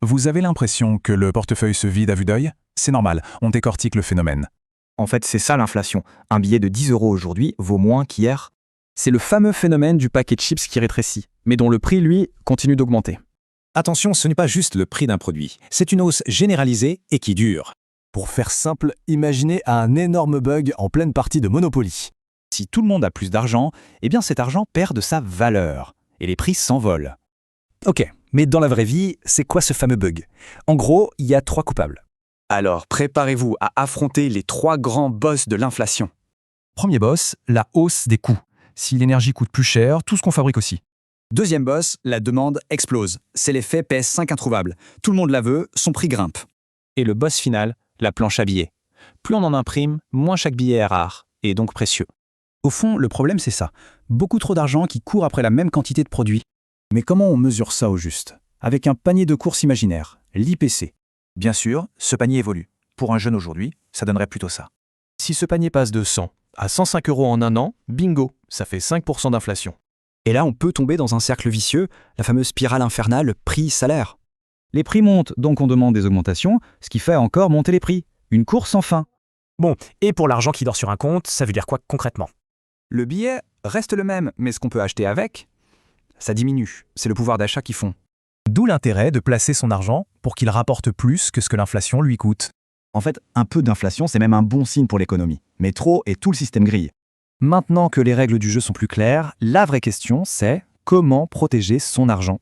Vous avez l'impression que le portefeuille se vide à vue d'œil? C'est normal, on décortique le phénomène. En fait, c'est ça l'inflation. Un billet de 10 € aujourd'hui vaut moins qu'hier. C'est le fameux phénomène du paquet de chips qui rétrécit, mais dont le prix, lui, continue d'augmenter. Attention, ce n'est pas juste le prix d'un produit, c'est une hausse généralisée et qui dure. Pour faire simple, imaginez un énorme bug en pleine partie de Monopoly. Si tout le monde a plus d'argent, eh bien cet argent perd de sa valeur, et les prix s'envolent. Ok, mais dans la vraie vie, c'est quoi ce fameux bug? En gros, il y a 3 coupables. Alors, préparez-vous à affronter les 3 grands boss de l'inflation. Premier boss, la hausse des coûts. Si l'énergie coûte plus cher, tout ce qu'on fabrique aussi. Deuxième boss, la demande explose. C'est l'effet PS5 introuvable. Tout le monde la veut, son prix grimpe. Et le boss final, la planche à billets. Plus on en imprime, moins chaque billet est rare, et donc précieux. Au fond, le problème c'est ça. Beaucoup trop d'argent qui court après la même quantité de produits. Mais comment on mesure ça au juste? Avec un panier de courses imaginaire, l'IPC. Bien sûr, ce panier évolue. Pour un jeune aujourd'hui, ça donnerait plutôt ça. Si ce panier passe de 100 à 105 € en un an, bingo, ça fait 5% d'inflation. Et là, on peut tomber dans un cercle vicieux, la fameuse spirale infernale prix-salaire. Les prix montent, donc on demande des augmentations, ce qui fait encore monter les prix. Une course sans fin. Bon, et pour l'argent qui dort sur un compte, ça veut dire quoi concrètement? Le billet reste le même, mais ce qu'on peut acheter avec, ça diminue. C'est le pouvoir d'achat qui fond. D'où l'intérêt de placer son argent pour qu'il rapporte plus que ce que l'inflation lui coûte. En fait, un peu d'inflation, c'est même un bon signe pour l'économie. Mais trop et tout le système grille. Maintenant que les règles du jeu sont plus claires, la vraie question c'est comment protéger son argent?